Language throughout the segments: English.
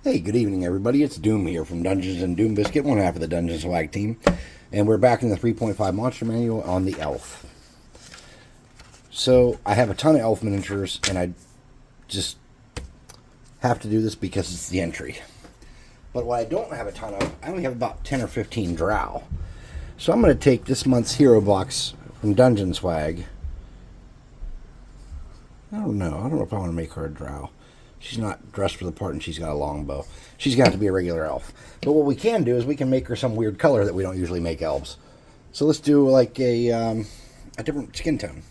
Hey, good evening, everybody. It's Doom here from Dungeons and Doom Biscuit, one half of the DungeonSwag team, and we're back in the 3.5 Monster Manual on the Elf. So, I have a ton of elf miniatures, and I just have to do this because it's the entry. But what I don't have a ton of, I only have about 10 or 15 drow. So I'm going to take this month's hero box from DungeonSwag. I don't know if I want to make her a drow. She's not dressed for the part, and she's got a long bow. She's got to be a regular elf. But what we can do is we can make her some weird color that we don't usually make elves. So let's do like a different skin tone.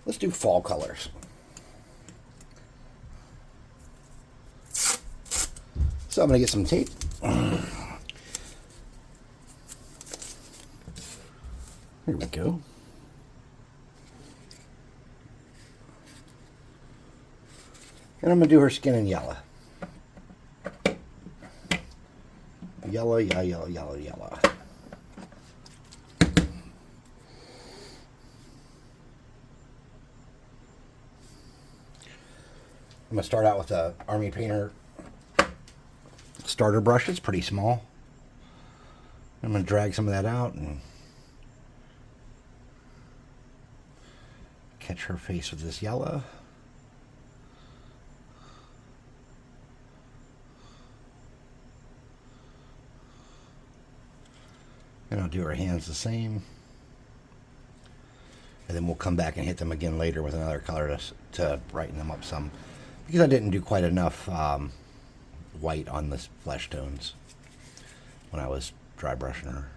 Let's do fall colors. So I'm going to get some tape. Here we go. And I'm going to do her skin in yellow. Yellow, yellow, yellow, yellow. I'm going to start out with a Army Painter starter brush. It's pretty small. I'm going to drag some of that out and catch her face with this yellow. And I'll do her hands the same. And then we'll come back and hit them again later with another color to brighten them up some. Because I didn't do quite enough white on the flesh tones when I was dry brushing her.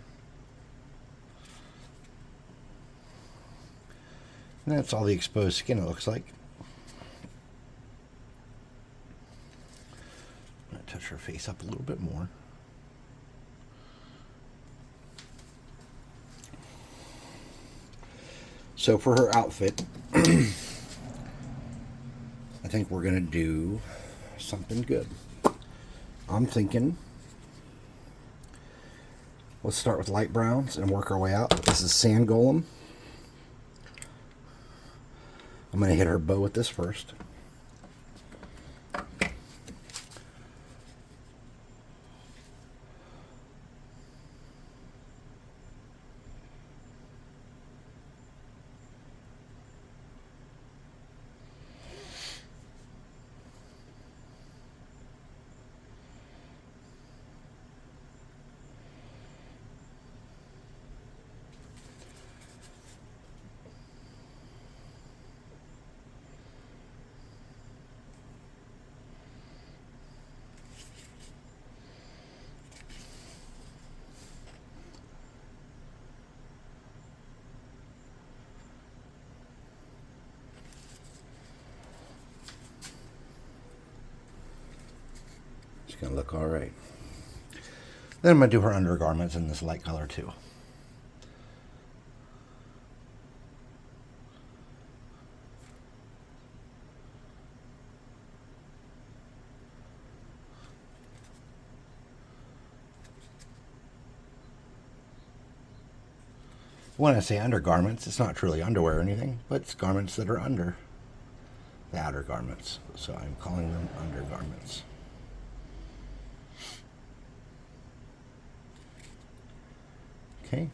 And that's all the exposed skin, it looks like. I'm going to touch her face up a little bit more. So for her outfit, I think we're going to do something good. I'm thinking, let's start with light browns and work our way out. This is Sand Golem. I'm going to hit her bow with this first. Gonna look all right. Then I'm gonna do her undergarments in this light color too. When I say undergarments, it's not truly underwear or anything, but it's garments that are under the outer garments. So I'm calling them undergarments. Okay.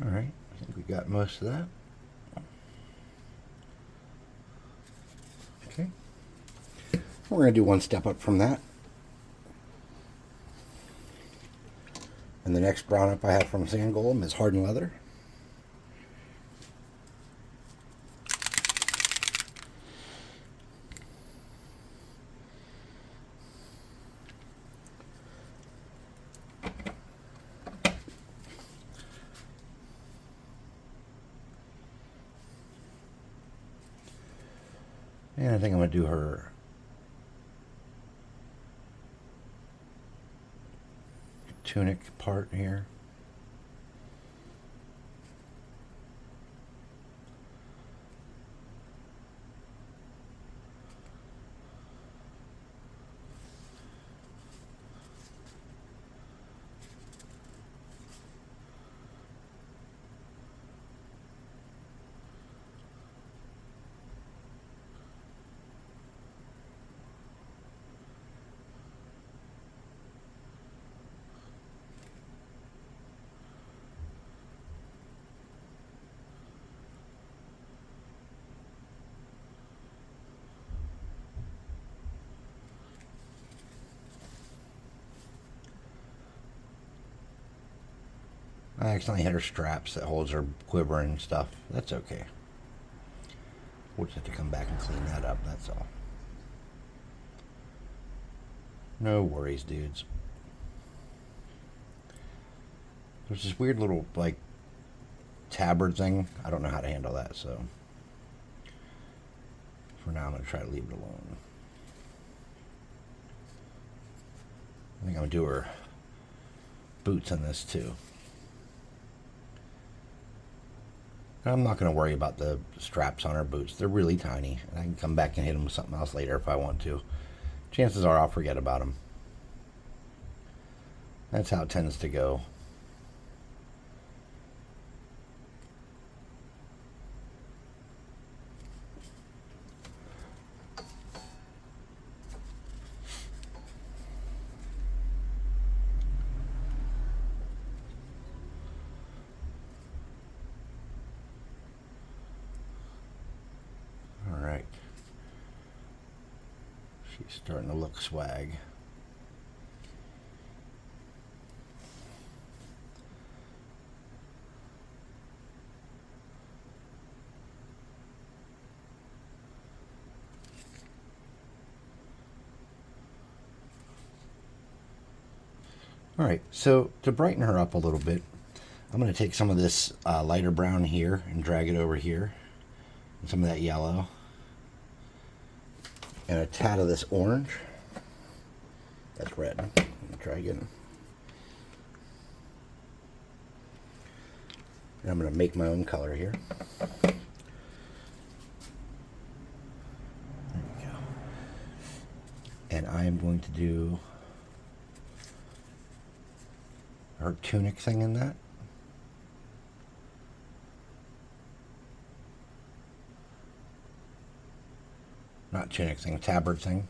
All right, I think we got most of that. Okay. We're going to do one step up from that. And the next brown up I have from Sand Golem is Hardened Leather. And I think I'm going to do her tunic part here. I accidentally hit her straps that holds her quiver and stuff. That's okay. We'll just have to come back and clean that up, that's all. No worries, dudes. There's this weird little, like, tabard thing. I don't know how to handle that, so for now I'm going to try to leave it alone. I think I'm going to do her boots on this, too. I'm not going to worry about the straps on her boots. They're really tiny. I can come back and hit them with something else later if I want to. Chances are I'll forget about them. That's how it tends to go. She's starting to look swag. All right, so to brighten her up a little bit, I'm going to take some of this lighter brown here and drag it over here, and some of that yellow, and a tad of this orange. That's red. Let me try again. And I'm going to make my own color here. There we go. And I am going to do her tunic thing in that. Not tunic thing, tabard thing.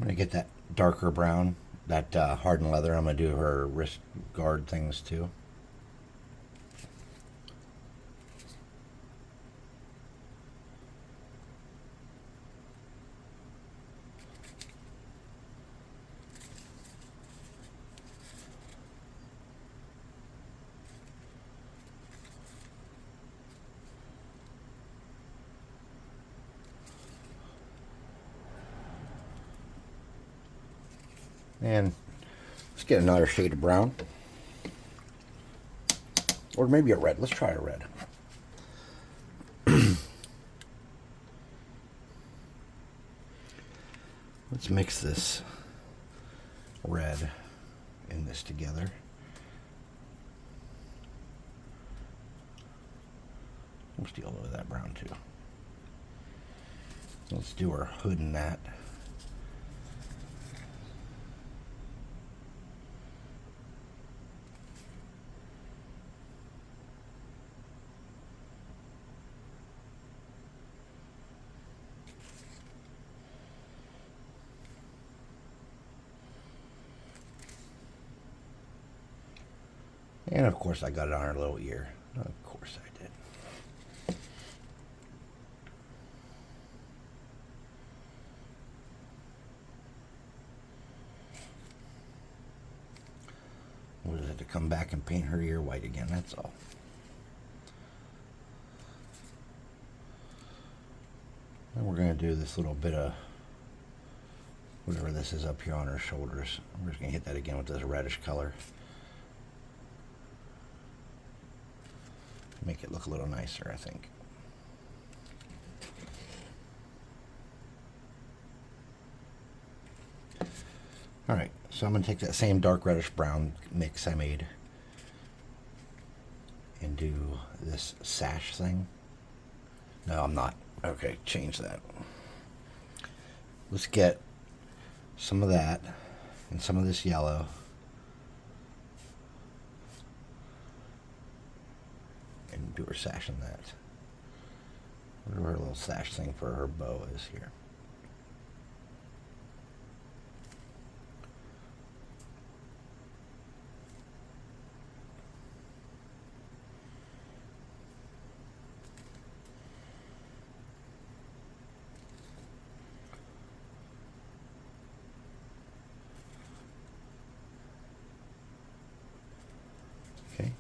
I'm going to get that darker brown, that hardened leather. I'm going to do her wrist guard things too. And let's get another shade of brown. Or maybe a red. Let's try a red. Let's mix this red and this together. Let's do a little of that brown too. Let's do our hood in that. And of course I got it on her little ear. Of course I did. What is it, to come back and paint her ear white again, that's all. And we're going to do this little bit of whatever this is up here on her shoulders. We're just going to hit that again with this reddish color. Make it look a little nicer, I think. Alright, so I'm going to take that same dark reddish brown mix I made and do this sash thing. No, I'm not. Okay, change that. Let's get some of that and some of this yellow. And do her sash in that. Whatever her little sash thing for her bow is here. Okay.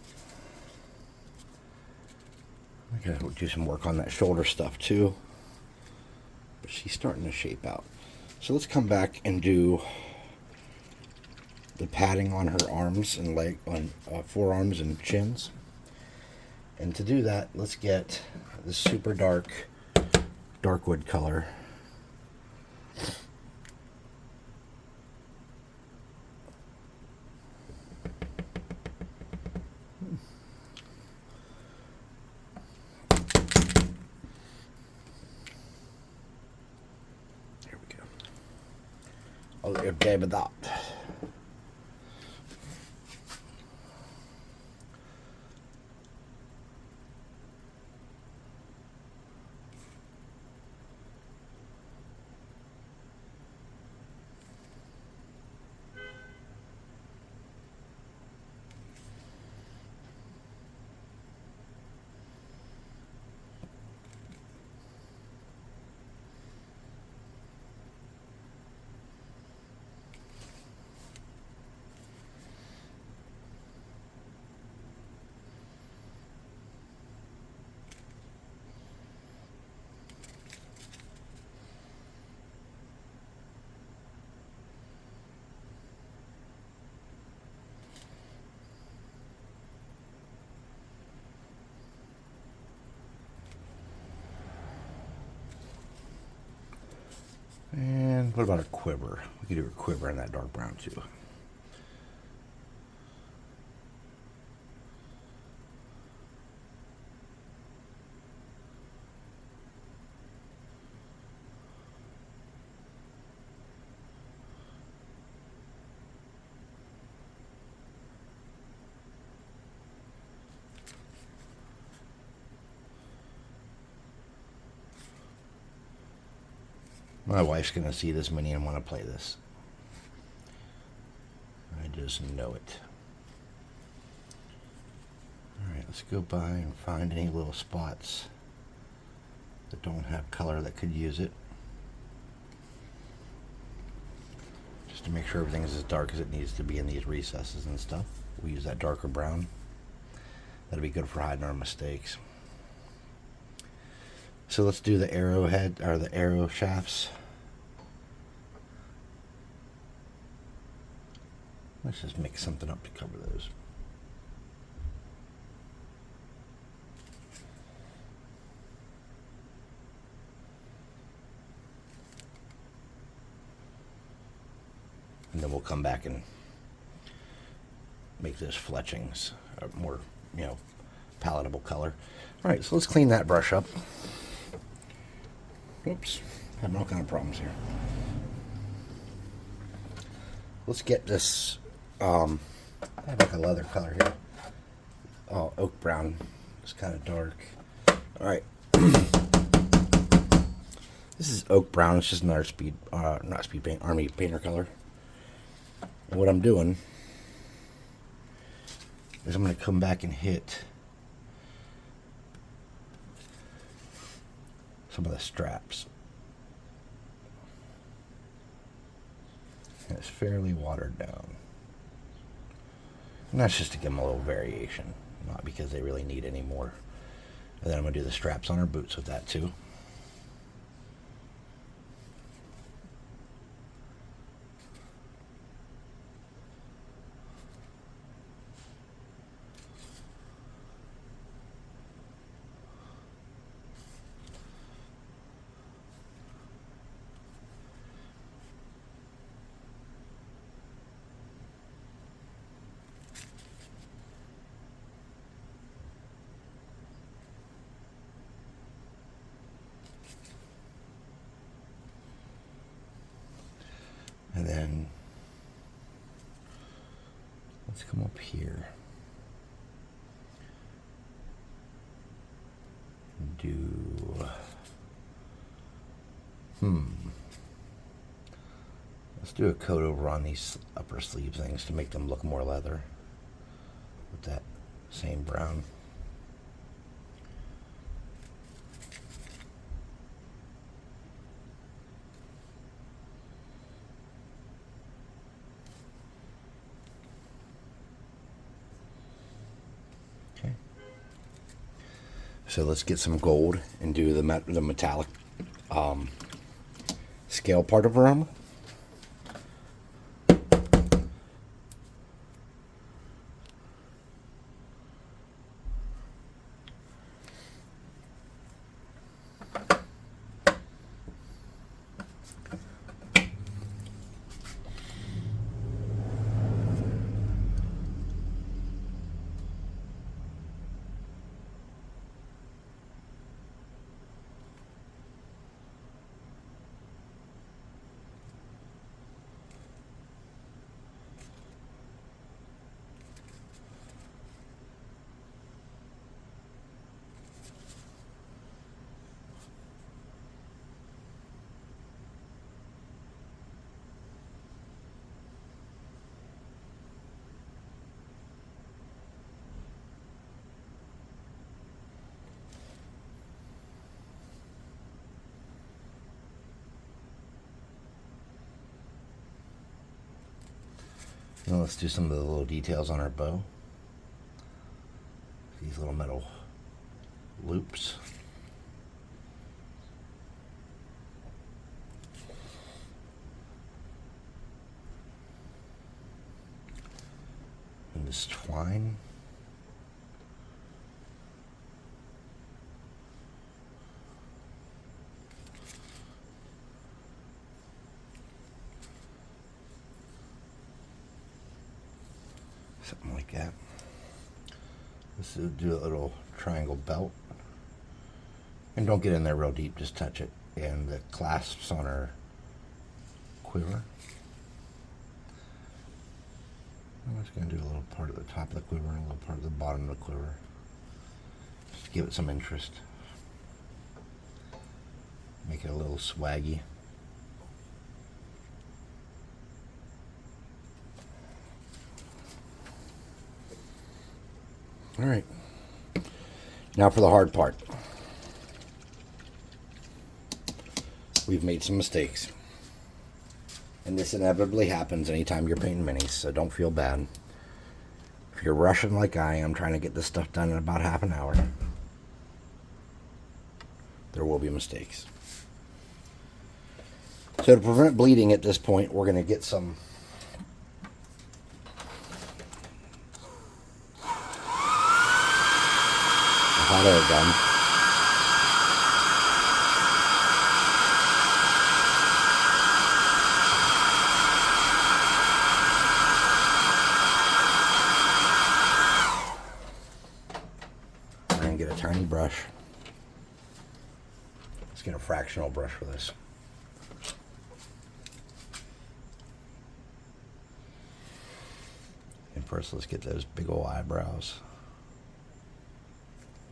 I gotta do some work on that shoulder stuff too. But she's starting to shape out. So let's come back and do the padding on her arms and leg, on forearms and chins. And to do that, let's get this super dark wood color. Okay with that. And what about a quiver? We could do a quiver in that dark brown too. My wife's going to see this mini and want to play this. I just know it. Alright, let's go by and find any little spots that don't have color that could use it. Just to make sure everything is as dark as it needs to be in these recesses and stuff. We'll use that darker brown. That'll be good for hiding our mistakes. So let's do the arrowhead, or the arrow shafts. Let's just mix something up to cover those. And then we'll come back and make those fletchings a more, palatable color. All right, so let's clean that brush up. Oops, having all kind of problems here. Let's get this, I have like a leather color here. Oh, oak brown. It's kind of dark. All right. This is oak brown. It's just another not speed paint, army painter color. And what I'm doing is I'm going to come back and hit some of the straps. And it's fairly watered down. And that's just to give them a little variation, not because they really need any more. And then I'm going to do the straps on our boots with that too. And then let's come up here and do, let's do a coat over on these upper sleeve things to make them look more leather with that same brown. So let's get some gold and do the metallic scale part of our armor. Now let's do some of the little details on our bow. These little metal loops. And this twine. Something like that. Let's do a little triangle belt. And don't get in there real deep, just touch it. And the clasps on our quiver. I'm just going to do a little part of the top of the quiver and a little part of the bottom of the quiver. Just to give it some interest. Make it a little swaggy. All right, now for the hard part. We've made some mistakes. And this inevitably happens anytime you're painting minis, so don't feel bad. If you're rushing like I am, trying to get this stuff done in about half an hour, there will be mistakes. So to prevent bleeding at this point, we're going to get some hot air gun. And get a tiny brush. Let's get a fractional brush for this. And first let's get those big old eyebrows.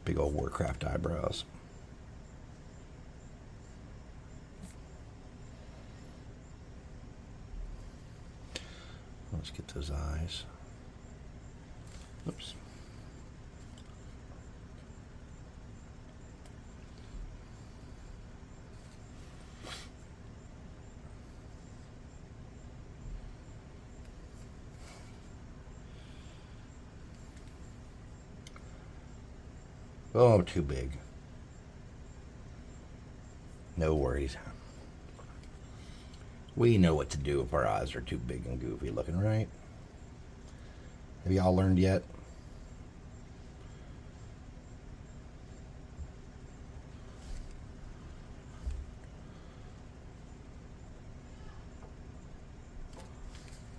Big old Warcraft eyebrows. Let's get those eyes. Oops. Oh, too big. No worries. We know what to do if our eyes are too big and goofy looking, right? Have y'all learned yet?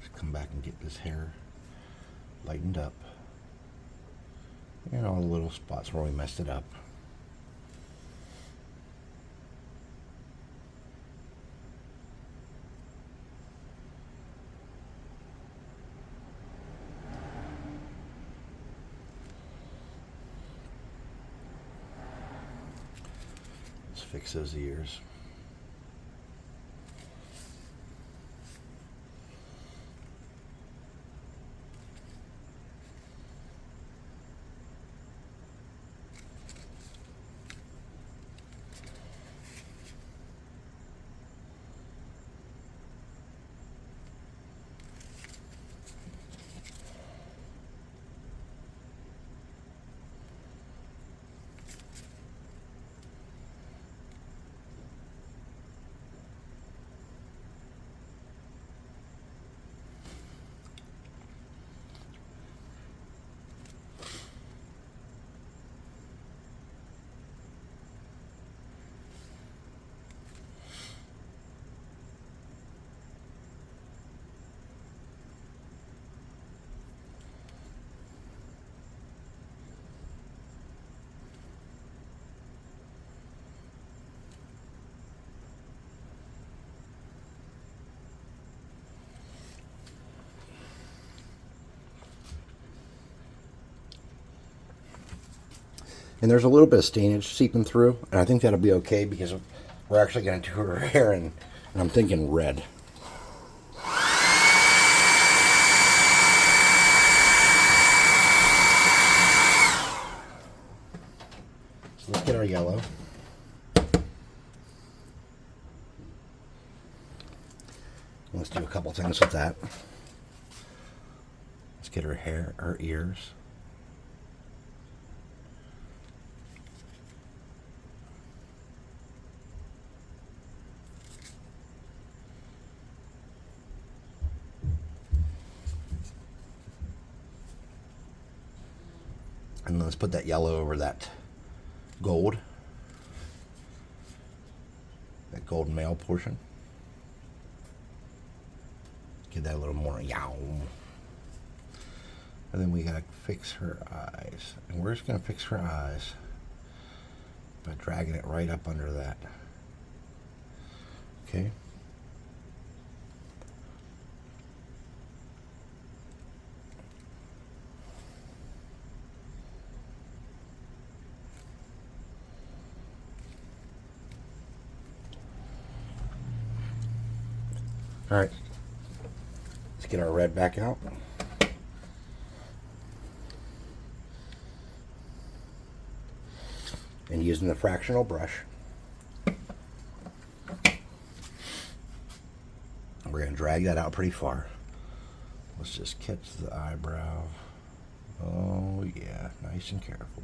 Just come back and get this hair lightened up. And all the little spots where we messed it up. Let's fix those ears. And there's a little bit of stainage seeping through, and I think that'll be okay because we're actually going to do her hair and I'm thinking red. So let's get our yellow. Let's do a couple things with that. Let's get her hair, her ears. And let's put that yellow over that gold. That gold male portion. Give that a little more yow. And then we gotta fix her eyes. And we're just gonna fix her eyes by dragging it right up under that. Okay. All right, let's get our red back out. And using the fractional brush, we're going to drag that out pretty far. Let's just catch the eyebrow. Oh yeah, nice and careful.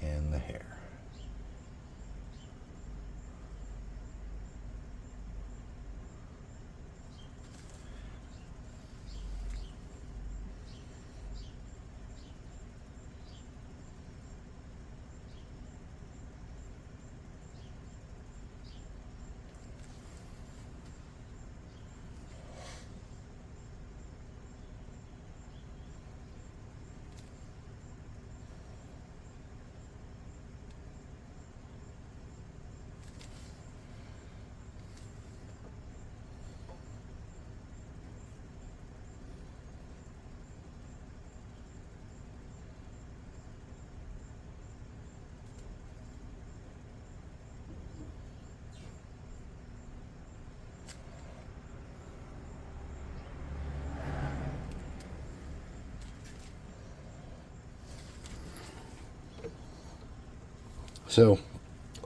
And the hair. So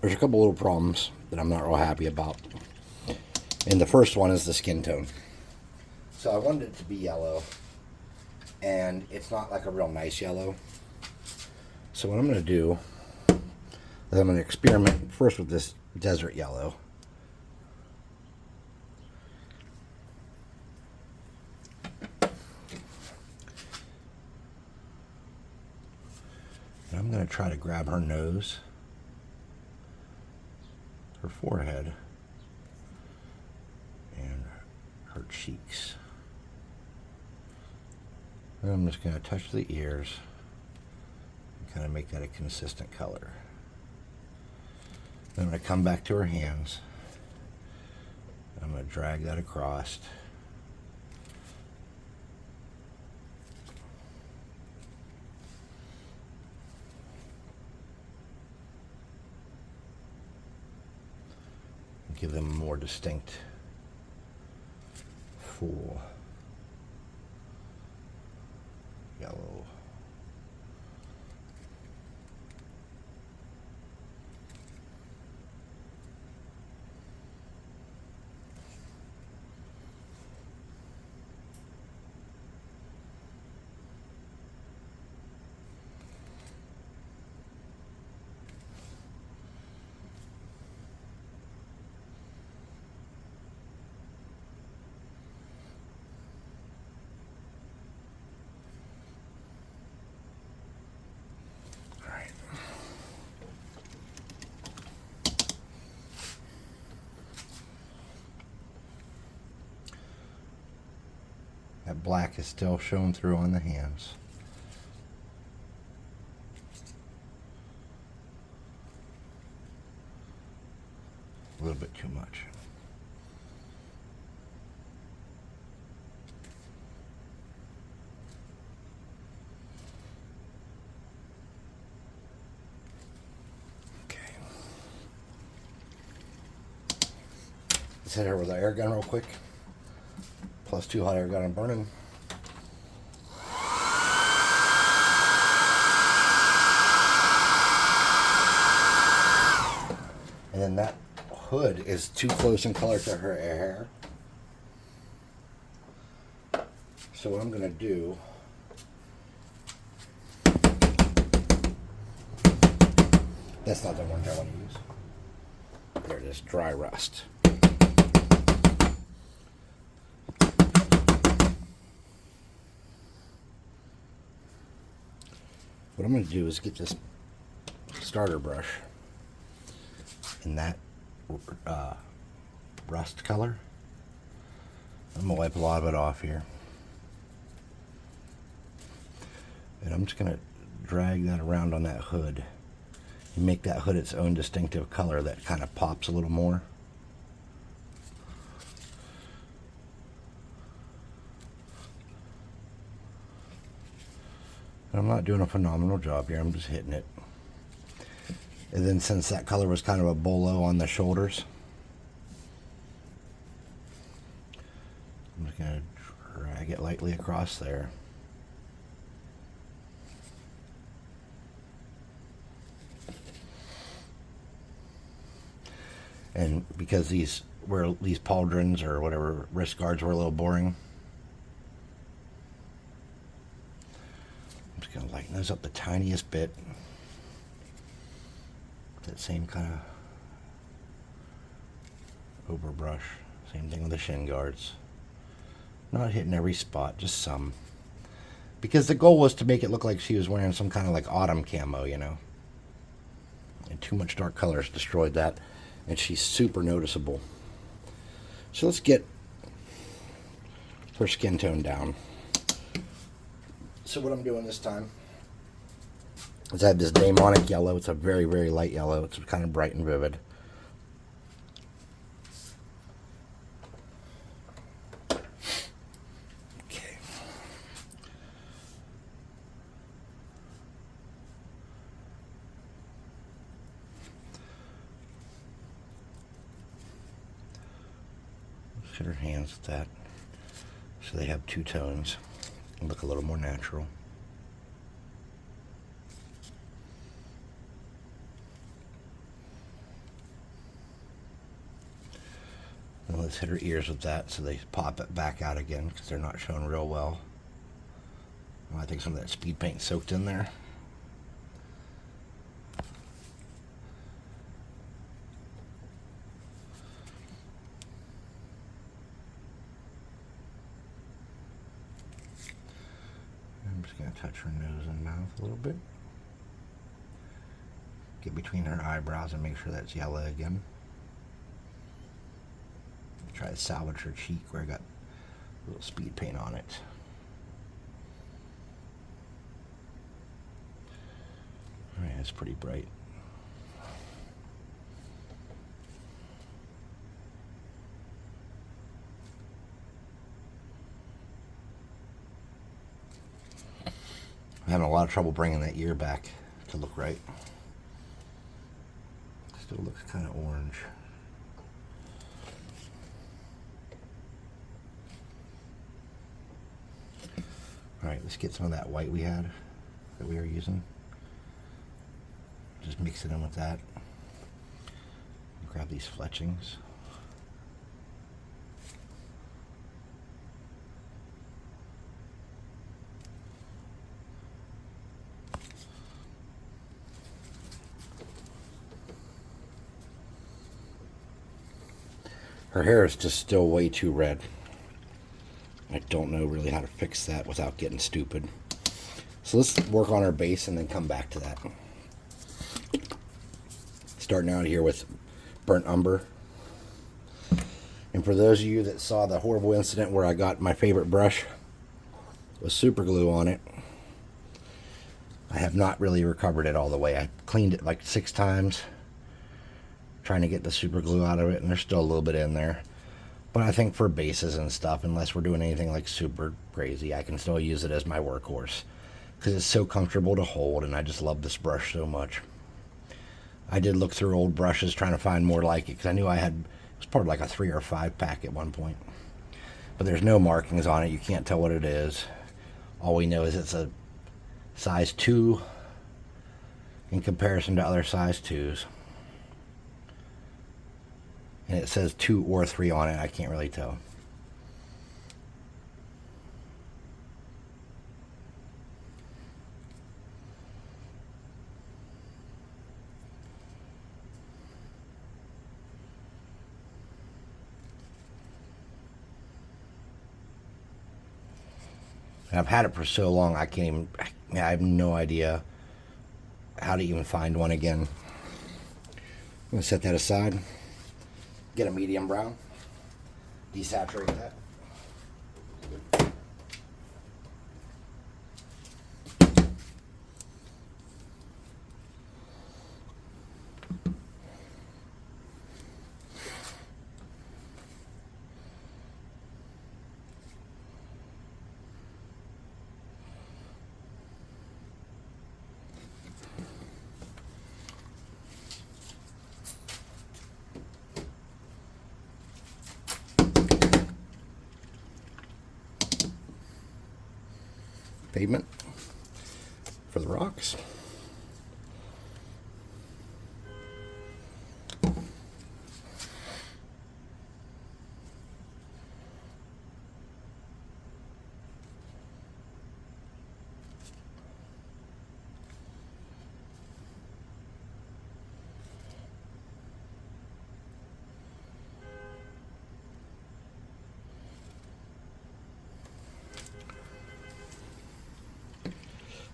there's a couple little problems that I'm not real happy about. And the first one is the skin tone. So I wanted it to be yellow, and it's not like a real nice yellow. So what I'm going to do is I'm going to experiment first with this desert yellow. And I'm going to try to grab her nose, her forehead, and her cheeks. And I'm just going to touch the ears and kind of make that a consistent color. Then I'm going to come back to her hands. I'm going to drag that across. Give them a more distinct, full yellow. That black is still showing through on the hands. A little bit too much. Okay. Let's hit her with an air gun real quick. +2 hot air gun and burning. And then that hood is too close in color to her hair. So what I'm going to do, that's not the orange I want to use. There it is, dry rust. What I'm going to do is get this starter brush in that rust color. I'm going to wipe a lot of it off here. And I'm just going to drag that around on that hood and make that hood its own distinctive color that kind of pops a little more. I'm not doing a phenomenal job here, I'm just hitting it. And then since that color was kind of a bolo on the shoulders, I'm just going to drag it lightly across there. And because these pauldrons or whatever wrist guards were a little boring, I'm just going to lighten those up the tiniest bit. That same kind of overbrush. Same thing with the shin guards. Not hitting every spot, just some. Because the goal was to make it look like she was wearing some kind of like autumn camo, you know. And too much dark colors destroyed that. And she's super noticeable. So let's get her skin tone down. So what I'm doing this time is I have this demonic yellow. It's a very, very light yellow. It's kind of bright and vivid. Okay. Let's hit her hands with that so they have two tones and look a little more natural. let's hit her ears with that so they pop it back out again because they're not showing real well. I think some of that speed paint soaked in there. I'm just going to touch her nose and mouth a little bit. Get between her eyebrows and make sure that's yellow again. Try to salvage her cheek where I got a little speed paint on it. Alright, that's pretty bright. I'm having a lot of trouble bringing that ear back to look right. Still looks kind of orange. Alright, let's get some of that white we had, that we were using. Just mix it in with that. Grab these fletchings. Her hair is just still way too red. I don't know really how to fix that without getting stupid. So let's work on our base and then come back to that. Starting out here with burnt umber. And for those of you that saw the horrible incident where I got my favorite brush with super glue on it, I have not really recovered it all the way. I cleaned it like 6 times trying to get the super glue out of it, and there's still a little bit in there. But I think for bases and stuff, unless we're doing anything like super crazy, I can still use it as my workhorse because it's so comfortable to hold, and I just love this brush so much. I did look through old brushes trying to find more like it because I knew it was part of like a 3 or 5 pack at one point. But there's no markings on it. You can't tell what it is. All we know is it's a size 2 in comparison to other size 2s. And it says 2 or 3 on it. I can't really tell. And I've had it for so long, I have no idea how to even find one again. I'm going to set that aside. Get a medium brown. Desaturate that. Pavement for the rocks.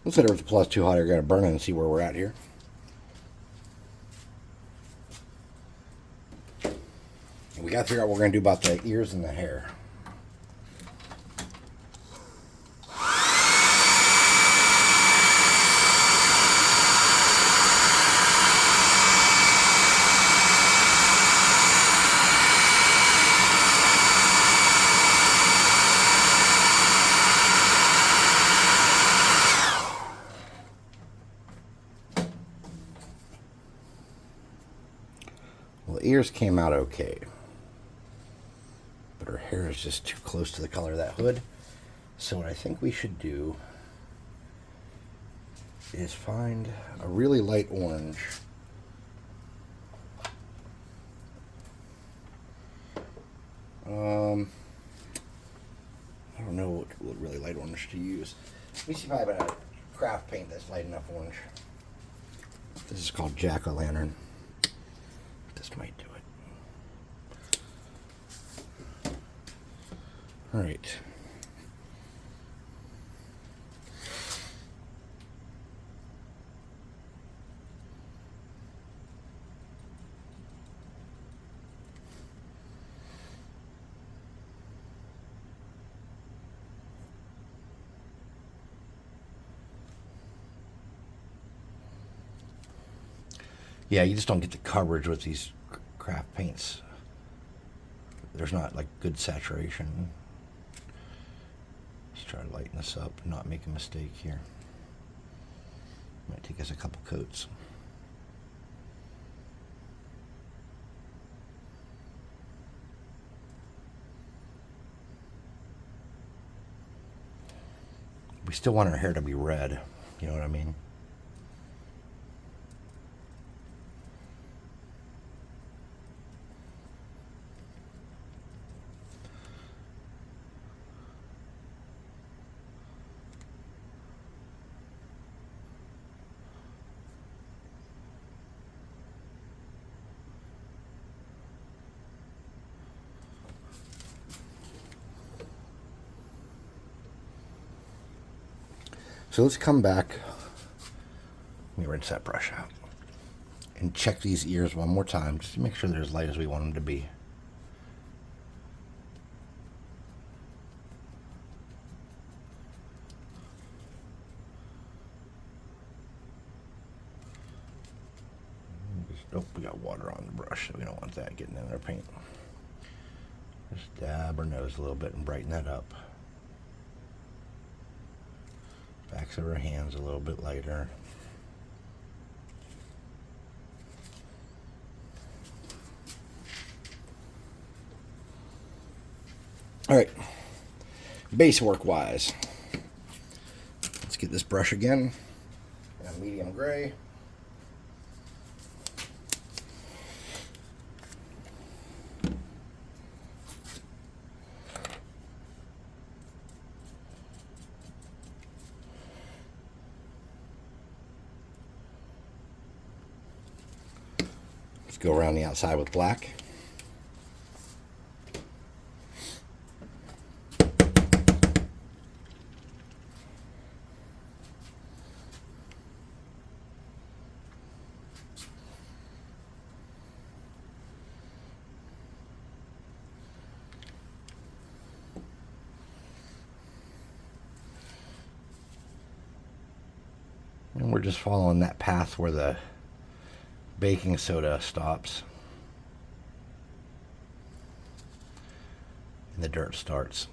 Let's hit it with the +2 hot air gun to burn it and see where we're at here. And we got to figure out what we're going to do about the ears and the hair. Well, the ears came out okay, but her hair is just too close to the color of that hood. So what I think we should do is find a really light orange. I don't know what really light orange to use. Let me see if I have a craft paint that's light enough orange. This is called Jack-o'-lantern. This might do it. All right. Yeah, you just don't get the coverage with these craft paints. There's not like good saturation. Let's try to lighten this up, not make a mistake here. Might take us a couple coats. We still want our hair to be red, you know what I mean? So let's come back. Let me rinse that brush out. And check these ears one more time just to make sure they're as light as we want them to be. Oh, we got water on the brush, so we don't want that getting in our paint. Just dab our nose a little bit and brighten that up. Backs of our hands a little bit lighter. All right, base work wise, let's get this brush again, medium gray. Let's go around the outside with black. And we're just following that path where the baking soda stops and the dirt starts.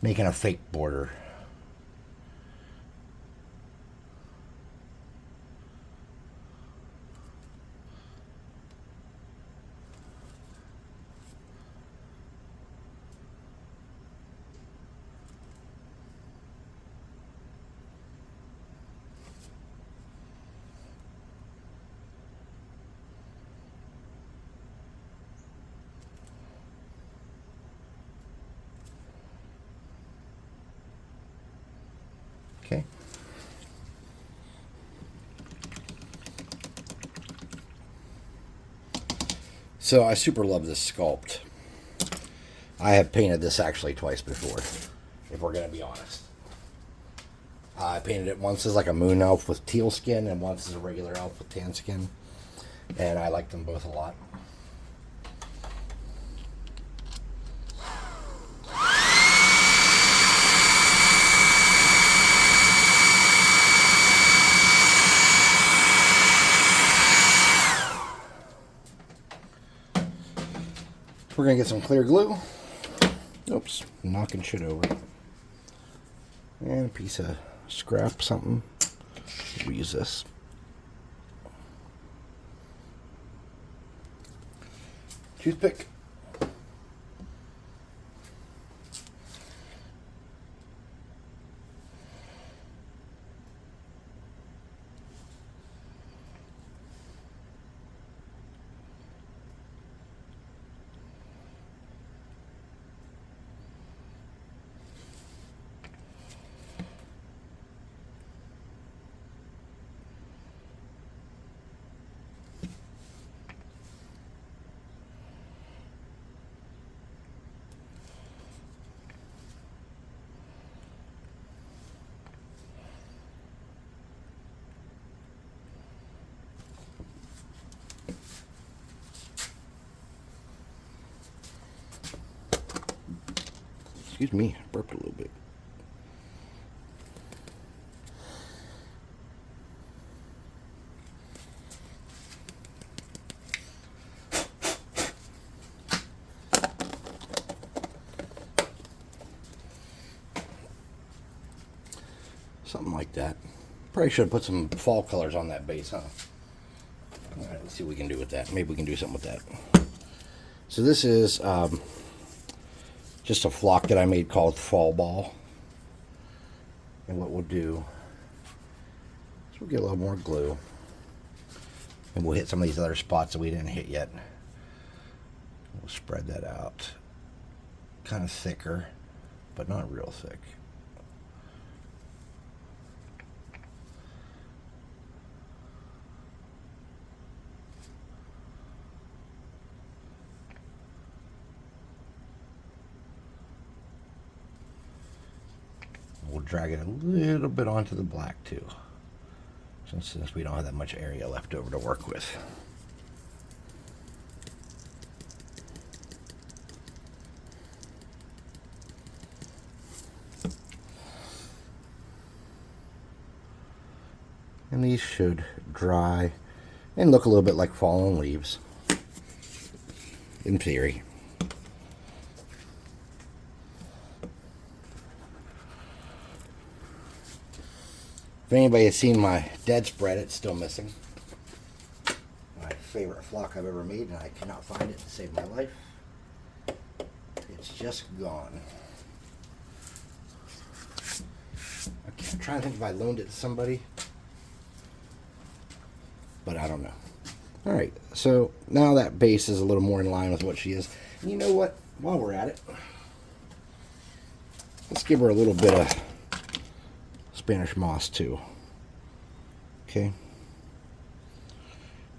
Making a fake border. Okay. So I super love this sculpt. I have painted this actually twice before, if we're going to be honest. I painted it once as like a moon elf with teal skin and once as a regular elf with tan skin. And I like them both a lot. We're going to get some clear glue. Oops, I'm knocking shit over. And a piece of scrap something. We'll use this. Toothpick. Excuse me, I burped a little bit. Something like that. Probably should have put some fall colors on that base, huh? Alright, let's see what we can do with that. Maybe we can do something with that. So this is just a flock that I made called Fall Ball. And what we'll do is we'll get a little more glue. And we'll hit some of these other spots that we didn't hit yet. We'll spread that out. Kind of thicker, but not real thick. We'll drag it a little bit onto the black too, since we don't have that much area left over to work with. And these should dry and look a little bit like fallen leaves, in theory. If anybody has seen my dead spread, it's still missing. My favorite flock I've ever made, and I cannot find it to save my life. It's just gone. I'm trying to think if I loaned it to somebody, but I don't know. Alright, so now that base is a little more in line with what she is. And you know what? While we're at it, let's give her a little bit of Spanish moss too. Okay.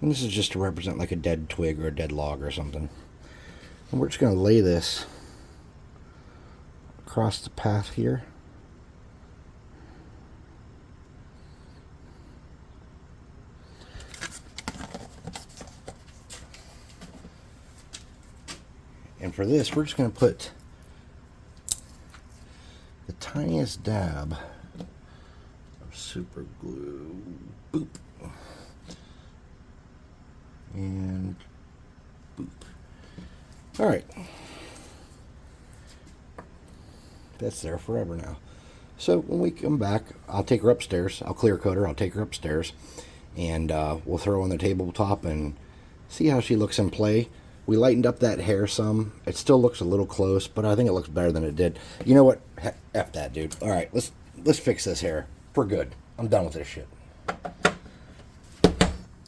And this is just to represent like a dead twig or a dead log or something. And we're just going to lay this across the path here. And for this, we're just going to put the tiniest dab of super glue. Boop. And boop. Alright. That's there forever now. So when we come back, I'll take her upstairs. I'll clear coat her. I'll take her upstairs. And we'll throw her on the tabletop and see how she looks in play. We lightened up that hair some. It still looks a little close, but I think it looks better than it did. You know what? F that, dude. All right, let's fix this hair for good. I'm done with this shit.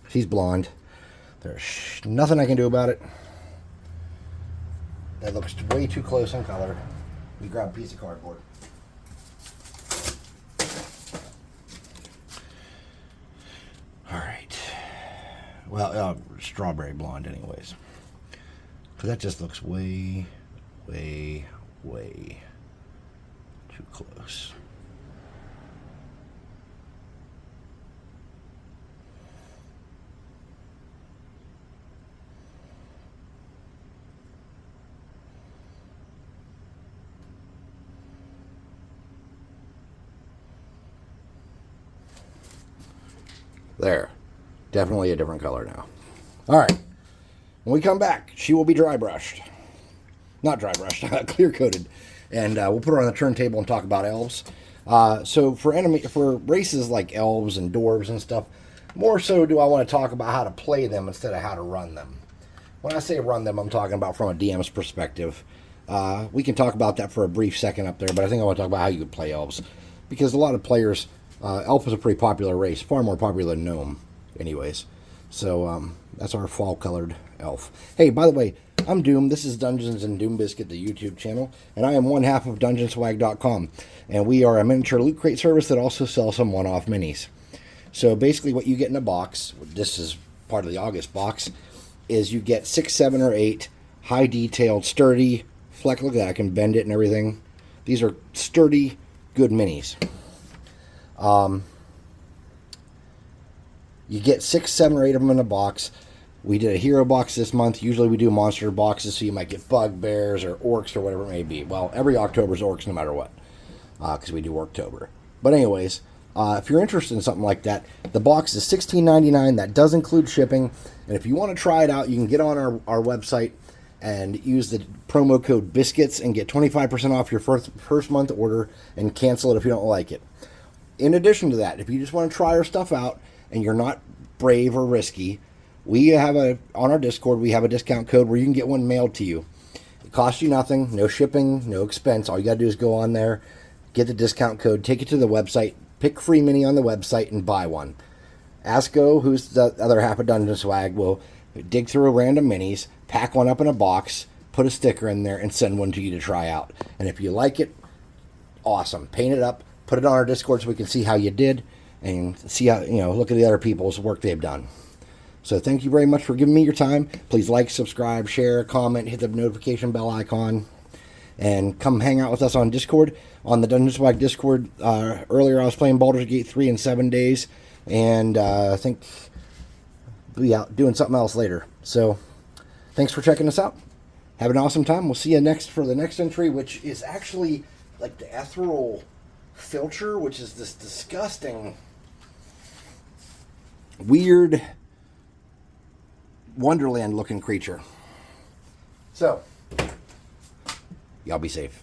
She's blonde. There's nothing I can do about it. That looks way too close in color. We grab a piece of cardboard. All right. Well, strawberry blonde anyways. Because that just looks way, way, way too close. There. Definitely a different color now. All right. When we come back, she will be dry brushed. Not dry brushed, clear coated. And we'll put her on the turntable and talk about elves. So for races like elves and dwarves and stuff, more so do I want to talk about how to play them instead of how to run them. When I say run them, I'm talking about from a DM's perspective. We can talk about that for a brief second up there, but I think I want to talk about how you could play elves. Because a lot of players, elf is a pretty popular race, far more popular than gnome anyways. So that's our fall colored elf. Hey, by the way, I'm Doom. This is Dungeons and Doom Biscuit, the YouTube channel, and I am one half of DungeonSwag.com, and we are a miniature loot crate service that also sells some one-off minis. So basically what you get in a box, this is part of the August box, is you get 6, 7, or 8 high-detailed, sturdy, look at that, I can bend it and everything. These are sturdy, good minis. You get 6, 7, or 8 of them in a box. We did a hero box this month. Usually we do monster boxes, so you might get bugbears or orcs or whatever it may be. Well, every October's orcs no matter what, because we do Orktober. But anyways, if you're interested in something like that, the box is $16.99. That does include shipping. And if you want to try it out, you can get on our website and use the promo code BISCUITS and get 25% off your first month order and cancel it if you don't like it. In addition to that, if you just want to try our stuff out and you're not brave or risky, we have on our Discord, we have a discount code where you can get one mailed to you. It costs you nothing, no shipping, no expense. All you got to do is go on there, get the discount code, take it to the website, pick free mini on the website, and buy one. Asko, who's the other half of DungeonSwag, will dig through random minis, pack one up in a box, put a sticker in there, and send one to you to try out. And if you like it, awesome. Paint it up, put it on our Discord so we can see how you did, and see how, look at the other people's work they've done. So thank you very much for giving me your time. Please like, subscribe, share, comment, hit the notification bell icon, and come hang out with us on Discord. On the DungeonSwag Discord, earlier I was playing Baldur's Gate 3 in 7 days, and I think we'll be out doing something else later. So thanks for checking us out. Have an awesome time. We'll see you for the next entry, which is actually like the ethereal filter, which is this disgusting, weird Wonderland looking creature. So, y'all be safe.